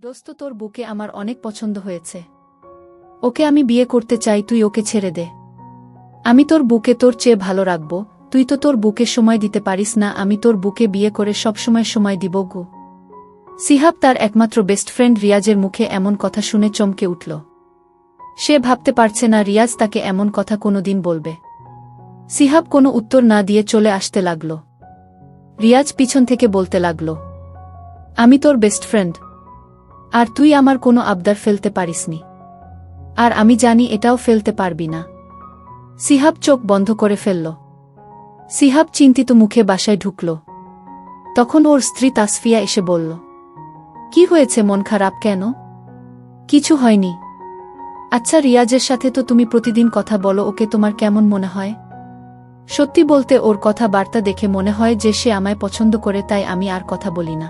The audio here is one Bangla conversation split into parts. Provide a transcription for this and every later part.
দোস্ত, তোর বুকে আমার অনেক পছন্দ হয়েছে। ওকে আমি বিয়ে করতে চাই, তুই ওকে ছেড়ে দে। আমি তোর বুকে তোর চেয়ে ভালো রাখব। তুই তো তোর বুকে সময় দিতে পারিস না, আমি তোর বুকে বিয়ে করে সবসময় সময় দিব গো। সিহাব তার একমাত্র বেস্ট ফ্রেন্ড রিয়াজের মুখে এমন কথা শুনে চমকে উঠল। সে ভাবতে পারছে না রিয়াজ তাকে এমন কথা কোনোদিন বলবে। সিহাব কোনো উত্তর না দিয়ে চলে আসতে লাগল। রিয়াজ পিছন থেকে বলতে লাগল, আমি তোর বেস্ট ফ্রেন্ড, আর তুই আমার কোনো আবদার ফেলতে পারিসনি, আর আমি জানি এটাও ফেলতে পারবি না। সিহাব চোখ বন্ধ করে ফেলল। সিহাব চিন্তিত মুখে বাসায় ঢুকল। তখন ওর স্ত্রী তাসফিয়া এসে বলল, কি হয়েছে, মন খারাপ কেন? কিছু হয়নি। আচ্ছা, রিয়াজের সাথে তো তুমি প্রতিদিন কথা বলো, ওকে তোমার কেমন মনে হয়? সত্যি বলতে ওর কথা বার্তা দেখে মনে হয় যে সে আমায় পছন্দ করে, তাই আমি আর কথা বলি না।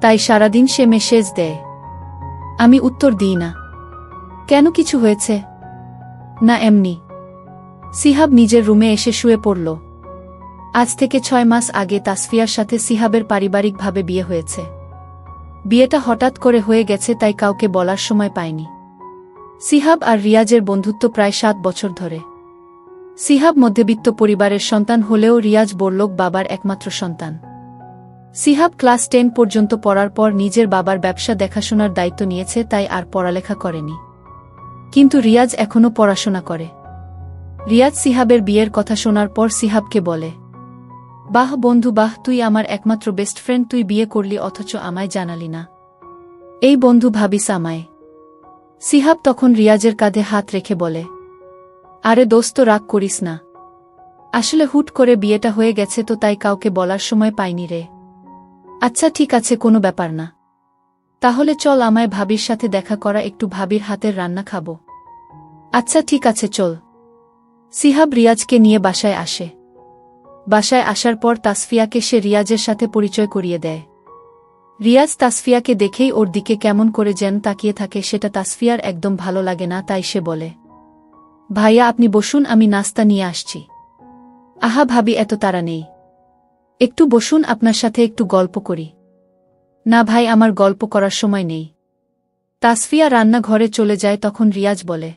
তাই সারাদিন সে মেসেজ দেয়, আমি উত্তর দিই না। কেন, কিছু হয়েছে? না, এমনি। সিহাব নিজের রুমে এসে শুয়ে পড়ল। আজ থেকে 6 মাস আগে তাসফিয়ার সাথে সিহাবের পারিবারিকভাবে বিয়ে হয়েছে। বিয়েটা হঠাৎ করে হয়ে গেছে, তাই কাউকে বলার সময় পায়নি। সিহাব আর রিয়াজের বন্ধুত্ব প্রায় 7 বছর ধরে। সিহাব মধ্যবিত্ত পরিবারের সন্তান হলেও রিয়াজ বড়লোক বাবার একমাত্র সন্তান। সিহাব ক্লাস 10 পর্যন্ত পড়ার পর নিজের বাবার ব্যবসা দেখাশোনার দায়িত্ব নিয়েছে, তাই আর পড়ালেখা করেনি। কিন্তু রিয়াজ এখনও পড়াশোনা করে। রিয়াজ সিহাবের বিয়ের কথা শোনার পর সিহাবকে বলে, বাহ বন্ধু বাহ, তুই আমার একমাত্র বেস্ট ফ্রেন্ড, তুই বিয়ে করলি অথচ আমায় জানালি না। এই বন্ধু ভাবিস আমায়। সিহাব তখন রিয়াজের কাঁধে হাত রেখে বলে, আরে দোস্ত, রাগ করিস না। আসলে হুট করে বিয়েটা হয়ে গেছে তো, তাই কাউকে বলার সময় পাইনি রে। আচ্ছা ঠিক আছে, কোনো ব্যাপার না। তাহলে চল আমায় ভাবির সাথে দেখা করা, একটু ভাবির হাতের রান্না খাবো। আচ্ছা ঠিক আছে, চল। সিহাব রিয়াজকে নিয়ে বাসায় আসে। বাসায় আসার পর তাসফিয়াকে সে রিয়াজের সাথে পরিচয় করিয়ে দেয়। রিয়াজ তাসফিয়াকে দেখেই ওর দিকে কেমন করে যেন তাকিয়ে থাকে, সেটা তাসফিয়ার একদম ভালো লাগে না, তাই সে বলে, ভাইয়া আপনি বসুন, আমি নাস্তা নিয়ে আসছি। আহা ভাবি, এত তাড়া নেই, একটু বসুন, আপনার সাথে একটু গল্প করি। না ভাই, আমার গল্প করার সময় নেই। তাসফিয়া রান্নাঘরে চলে যায়। তখন রিয়াজ বলে,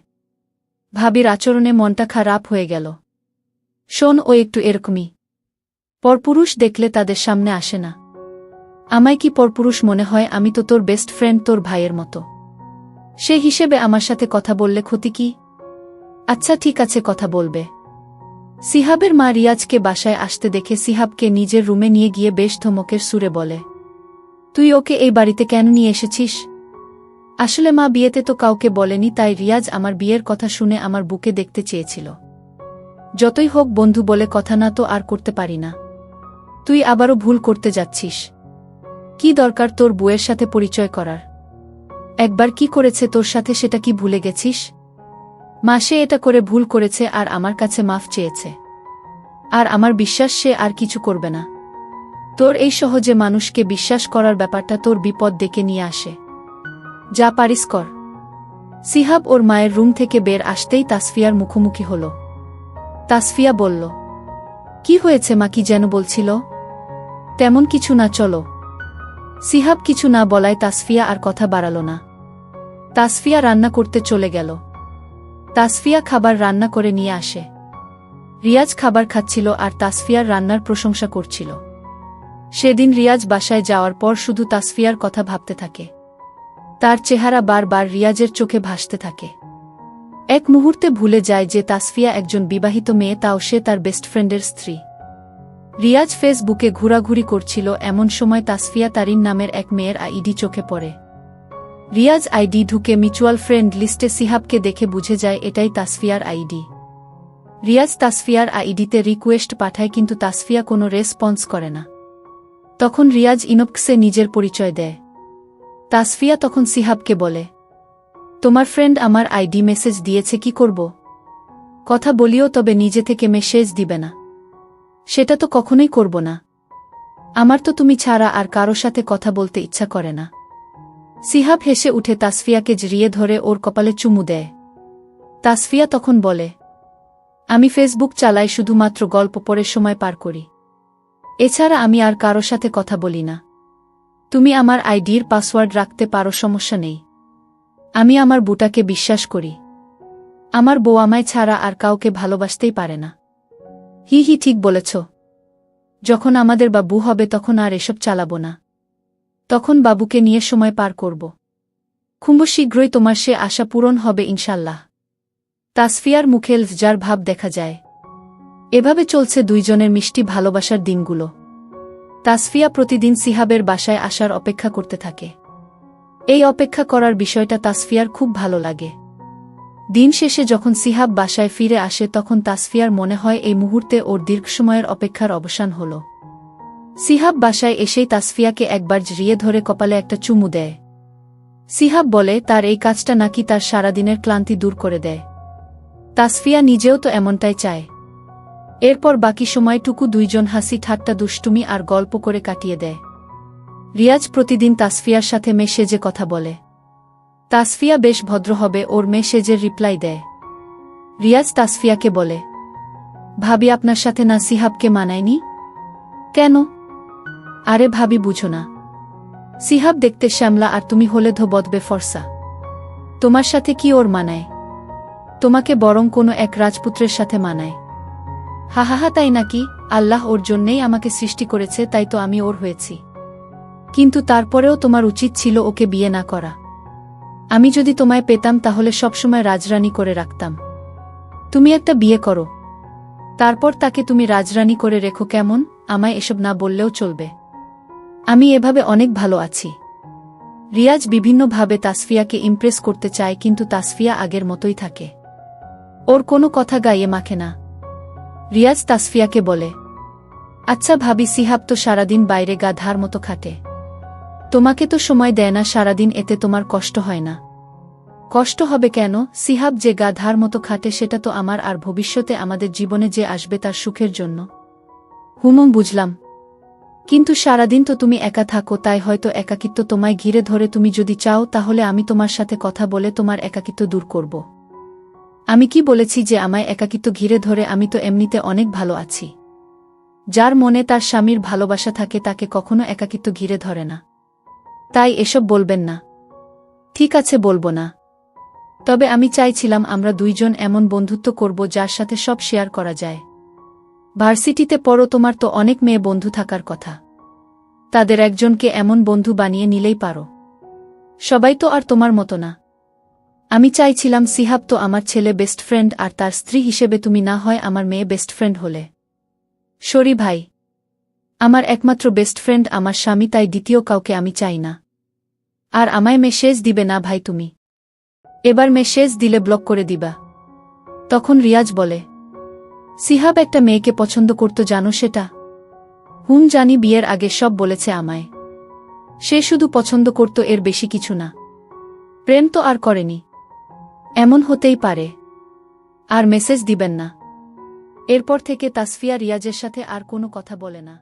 ভাবির আচরণে মনটা খারাপ হয়ে গেল। শোন, ও একটু এরকমই। পরপুরুষ দেখলে তাদের সামনে আসে না। আমায় কি পরপুরুষ মনে হয়? আমি তো তোর বেস্ট ফ্রেন্ড, তোর ভাইয়ের মতো। সে হিসেবে আমার সাথে কথা বললে ক্ষতি কি? আচ্ছা ঠিক আছে, কথা বলবে। সিহাবের মা রিয়াজকে বাসায় আসতে দেখে সিহাবকে নিজের রুমে নিয়ে গিয়ে বেশ ধমকের সুরে বলে, তুই ওকে এই বাড়িতে কেন নিয়ে এসেছিস? আসলে মা, বিয়েতে তো কাউকে বলেনি, তাই রিয়াজ আমার বিয়ের কথা শুনে আমার বুকে দেখতে চেয়েছিল। যতই হোক বন্ধু বলে কথা, না তো আর করতে পারি না। তুই আবারও ভুল করতে যাচ্ছিস। কি দরকার তোর বউয়ের সাথে পরিচয় করার? একবার কি করেছে তোর সাথে, সেটা কি ভুলে গেছিস? মা, সে এটা করে ভুল করেছে আর আমার কাছে মাফ চেয়েছে। আর আমার বিশ্বাস সে আর কিছু করবে না। তোর এই সহজে মানুষকে বিশ্বাস করার ব্যাপারটা তোর বিপদ ডেকে নিয়ে আসে। যা পারিস কর। সিহাব ওর মায়ের রুম থেকে বের আসতেই তাসফিয়ার মুখোমুখি হল। তাসফিয়া বলল, কি হয়েছে মা, কি যেন বলছিল? তেমন কিছু না, চলো। সিহাব কিছু না বলায় তাসফিয়া আর কথা বাড়াল না। তাসফিয়া রান্না করতে চলে গেল। তাসফিয়া খাবার রান্না করে নিয়ে আসে। রিয়াজ খাবার খাচ্ছিল আর তাসফিয়ার রান্নার প্রশংসা করছিল। সেদিন রিয়াজ বাসায় যাওয়ার পর শুধু তাসফিয়ার কথা ভাবতে থাকে। তার চেহারা বারবার রিয়াজের চোখে ভাসতে থাকে। এক মুহূর্তে ভুলে যায় যে তাসফিয়া একজন বিবাহিত মেয়ে, তাও সে তার বেস্ট ফ্রেন্ডের স্ত্রী। রিয়াজ ফেসবুকে ঘোরাঘুরি করছিল, এমন সময় তাসফিয়া তারিন নামের এক মেয়ের আইডি চোখে পড়ে। রিয়াজ আইডি ঢুকে মিউচুয়াল ফ্রেন্ড লিস্টে সিহাবকে দেখে বুঝে যায় এটাই তাসফিয়ার আইডি। রিয়াজ তাসফিয়ার আইডিতে রিকোয়েস্ট পাঠায়, কিন্তু তাসফিয়া কোনো রেসপন্স করে না। তখন রিয়াজ ইনবক্সে নিজের পরিচয় দেয়। তাসফিয়া তখন সিহাবকে বলে, তোমার ফ্রেন্ড আমার আইডি মেসেজ দিয়েছে, কি করব? কথা বলিও, তবে নিজে থেকে মেসেজ দিবে না। সেটা তো কখনোই করব না। আমার তো তুমি ছাড়া আর কারো সাথে কথা বলতে ইচ্ছা করে না। সিহাব হেসে উঠে তাসফিয়াকে জড়িয়ে ধরে ওর কপালে চুমু দেয়। তাসফিয়া তখন বলে, আমি ফেসবুক চালাই, শুধুমাত্র গল্প পড়ে সময় পার করি। এছাড়া আমি আর কারো সাথে কথা বলি না। তুমি আমার আইডির পাসওয়ার্ড রাখতে পারো, সমস্যা নেই। আমি আমার বুটাকে বিশ্বাস করি। আমার বউ আমায় ছাড়া আর কাউকে ভালোবাসতেই পারে না। হি হি, ঠিক বলেছ। যখন আমাদের বাবু হবে তখন আর এসব চালাবো না। তখন বাবুকে নিয়ে সময় পার করব। খুব শীঘ্রই তোমার সে আশা পূরণ হবে ইনশাল্লাহ। তাসফিয়ার মুখে লজ্জার ভাব দেখা যায়। এভাবে চলছে দুইজনের মিষ্টি ভালোবাসার দিনগুলো। তাসফিয়া প্রতিদিন সিহাবের বাসায় আসার অপেক্ষা করতে থাকে। এই অপেক্ষা করার বিষয়টা তাসফিয়ার খুব ভালো লাগে। দিন শেষে যখন সিহাব বাসায় ফিরে আসে তখন তাসফিয়ার মনে হয় এই মুহূর্তে ওর দীর্ঘ সময়ের অপেক্ষার অবসান হল। সিহাব বাসায় এসেই তাসফিয়াকে একবার জড়িয়ে ধরে কপালে একটা চুমু দেয়। সিহাব বলে তার এই কাজটা নাকি তার সারাদিনের ক্লান্তি দূর করে দেয়। তাসফিয়া নিজেও তো এমনটাই চায়। এরপর বাকি সময়টুকু দুইজন হাসি ঠাট্টা দুষ্টুমি আর গল্প করে কাটিয়ে দেয়। রিয়াজ প্রতিদিন তাসফিয়ার সাথে মেসেজে কথা বলে। তাসফিয়া বেশ ভদ্র হবে ওর মেসেজের রিপ্লাই দেয়। রিয়াজ তাসফিয়াকে বলে, ভাবি আপনার সাথে না সিহাবকে মানায়নি? কেন? আরে ভাবি বুঝো না, সিহাব দেখতে শ্যামলা আর তুমি হলে ধোবদবে ফর্সা। তোমার সাথে কি ওর মানায়? তোমাকে বরং কোনো এক রাজপুত্রের সাথে মানায়। হাহাহা, তাই নাকি? আল্লাহ ওর জন্যেই আমাকে সৃষ্টি করেছে, তাই তো আমি ওর হয়েছি। কিন্তু তারপরেও তোমার উচিত ছিল ওকে বিয়ে না করা। আমি যদি তোমায় পেতাম তাহলে সবসময় রাজরানী করে রাখতাম। তুমি একটা বিয়ে করো, তারপর তাকে তুমি রাজরানী করে রেখো, কেমন? আমায় এসব না বললেও চলবে। আমি এভাবে অনেক ভালো আছি। রিয়াজ বিভিন্নভাবে তাসফিয়াকে ইমপ্রেস করতে চায়, কিন্তু তাসফিয়া আগের মতোই থাকে। ওর কোনো কথা গায়ে মাখে না। রিয়াজ তাসফিয়াকে বলে, আচ্ছা ভাবি, সিহাব তো সারাদিন বাইরে গাধার মতো খাটে। তোমাকে তো সময় দেয় না সারাদিন, এতে তোমার কষ্ট হয় না? কষ্ট হবে কেন? সিহাব যে গাধার মতো খাটে সেটা তো আমার আর ভবিষ্যতে আমাদের জীবনে যে আসবে তার সুখের জন্য। বুঝলাম, কিন্তু সারাদিন তো তুমি একা থাকো, তাই হয়তো একাকিত্ব তোমায় ঘিরে ধরে। তুমি যদি চাও তাহলে আমি তোমার সাথে কথা বলে তোমার একাকিত্ব দূর করব। আমি কি বলেছি যে আমায় একাকিত্ব ঘিরে ধরে? আমি তো এমনিতে অনেক ভালো আছি। যার মনে তার স্বামীর ভালোবাসা থাকে তাকে কখনো একাকিত্ব ঘিরে ধরে না। তাই এসব বলবেন না। ঠিক আছে, বলবো না। তবে আমি চাইছিলাম আমরা দুইজন এমন বন্ধুত্ব করব যার সাথে সব শেয়ার করা যায়। ভার্সিটিতে পড়ো, তোমার তো অনেক মেয়ে বন্ধু থাকার কথা। তাদের একজনকে এমন বন্ধু বানিয়ে নিলেই পারো। সবাই তো আর তোমার মতো না। আমি চাইছিলাম সিহাব তো আমার ছেলে বেস্ট ফ্রেন্ড, আর তার স্ত্রী হিসেবে তুমি না হয় আমার মেয়ে বেস্ট ফ্রেন্ড হলে। সরি ভাই, আমার একমাত্র বেস্ট ফ্রেন্ড আমার স্বামী, তাই দ্বিতীয় কাউকে আমি চাই না। আর আমায় মেসেজ দিবে না ভাই তুমি। এবার মেসেজ দিলে ব্লক করে দিবা। তখন রিয়াজ বলে, সিহাব একটা মেয়েকে পছন্দ করত, জানো সেটা? জানি, বিয়ের আগে সব বলেছে আমায়। সে শুধু পছন্দ করত, এর বেশি কিছু না। প্রেম তো আর করেনি। এমন হতেই পারে। আর মেসেজ দিবেন না। এরপর থেকে তাসফিয়া রিয়াজের সাথে আর কোনো কথা বলে না।